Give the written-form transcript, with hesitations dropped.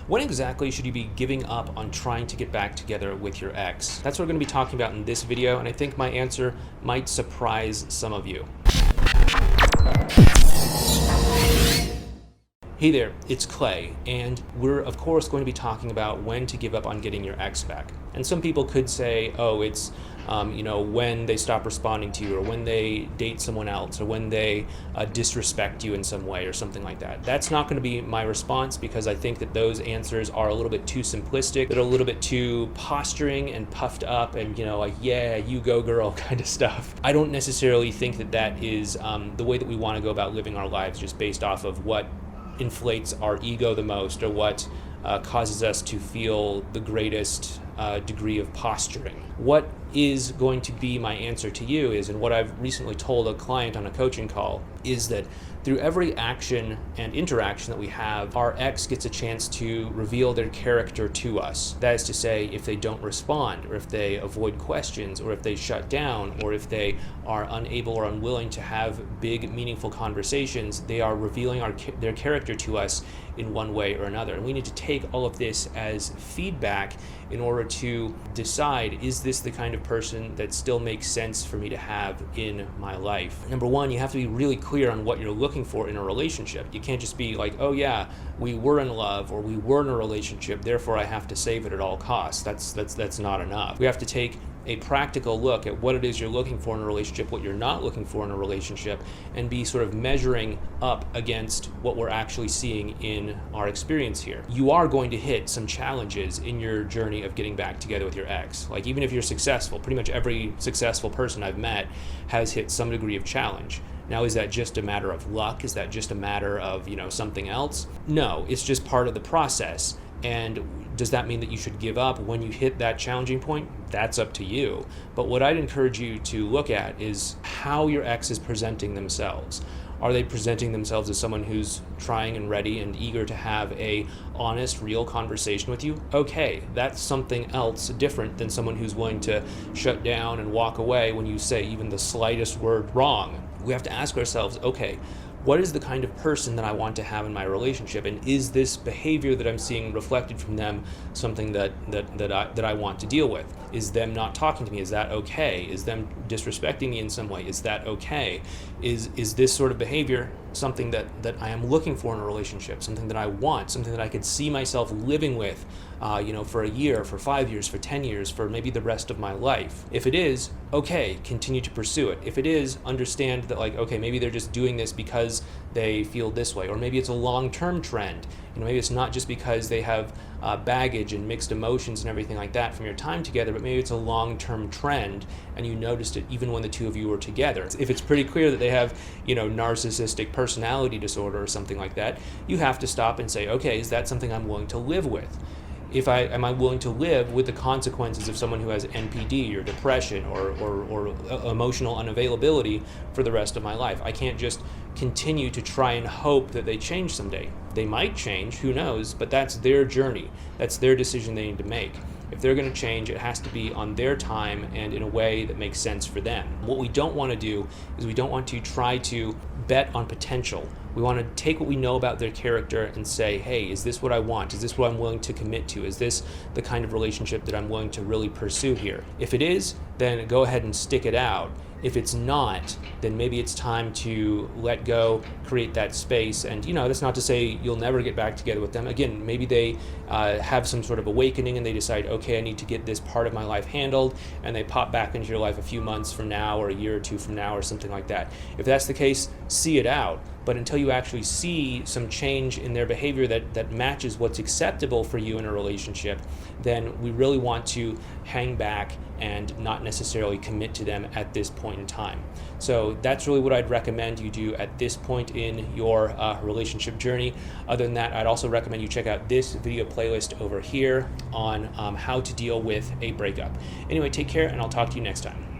When exactly should you be giving up on trying to get back together with your ex? That's what we're going to be talking about in this video, and I think my answer might surprise some of you. Hey there, it's Clay, and we're of course going to be talking about when to give up on getting your ex back. And some people could say, oh, it's when they stop responding to you, or when they date someone else, or when they disrespect you in some way, or something like that. That's not going to be my response, because I think that those answers are a little bit too simplistic. They're a little bit too posturing and puffed up, and like, yeah, you go girl kind of stuff. I don't necessarily think that that is the way that we want to go about living our lives, just based off of what inflates our ego the most, or what causes us to feel the greatest degree of posturing. What is going to be my answer to you is, and what I've recently told a client on a coaching call, is that through every action and interaction that we have, our ex gets a chance to reveal their character to us. That is to say, if they don't respond, or if they avoid questions, or if they shut down, or if they are unable or unwilling to have big, meaningful conversations, they are revealing their character to us in one way or another. And we need to take all of this as feedback in order to decide, is this the kind of person that still makes sense for me to have in my life? Number one, you have to be really clear on what you're looking for in a relationship. You can't just be like, oh yeah, we were in love, or we were in a relationship, therefore I have to save it at all costs. That's not enough. We have to take a practical look at what it is you're looking for in a relationship, what you're not looking for in a relationship, and be sort of measuring up against what we're actually seeing in our experience here. You are going to hit some challenges in your journey of getting back together with your ex. Like, even if you're successful, pretty much every successful person I've met has hit some degree of challenge. Now, is that just a matter of luck? Is that just a matter of, something else? No, it's just part of the process. And does that mean that you should give up when you hit that challenging point? That's up to you. But what I'd encourage you to look at is how your ex is presenting themselves. Are they presenting themselves as someone who's trying and ready and eager to have a honest, real conversation with you? Okay, that's something else different than someone who's willing to shut down and walk away when you say even the slightest word wrong. We have to ask ourselves, okay, what is the kind of person that I want to have in my relationship? And is this behavior that I'm seeing reflected from them something that I want to deal with? Is them not talking to me? Is that okay? Is them disrespecting me in some way? Is that okay? Is this sort of behavior something that I am looking for in a relationship? Something that I want? Something that I could see myself living with, for a year, for 5 years, for 10 years, for maybe the rest of my life? If it is, okay, continue to pursue it. If it is, understand that, like, okay, maybe they're just doing this because they feel this way, or maybe it's a long-term trend. Maybe it's not just because they have baggage and mixed emotions and everything like that from your time together, but maybe it's a long-term trend and you noticed it even when the two of you were together. If it's pretty clear that they have, narcissistic personality disorder or something like that, you have to stop and say, okay, is that something I'm willing to live with? Am I willing to live with the consequences of someone who has NPD or depression or emotional unavailability for the rest of my life? I can't just continue to try and hope that they change someday. They might change, who knows, but that's their journey. That's their decision they need to make. If they're going to change, it has to be on their time and in a way that makes sense for them. What we don't want to do is we don't want to try to bet on potential. We want to take what we know about their character and say, hey, is this what I want? Is this what I'm willing to commit to? Is this the kind of relationship that I'm willing to really pursue here? If it is, then go ahead and stick it out. If it's not, then maybe it's time to let go, create that space. And, that's not to say you'll never get back together with them. Again, maybe they have some sort of awakening and they decide, okay, I need to get this part of my life handled, and they pop back into your life a few months from now, or a year or two from now, or something like that. If that's the case, see it out. But until you actually see some change in their behavior that matches what's acceptable for you in a relationship, then we really want to hang back and not necessarily commit to them at this point in time. So that's really what I'd recommend you do at this point in your relationship journey. Other than that, I'd also recommend you check out this video playlist over here on how to deal with a breakup. Anyway, take care, and I'll talk to you next time.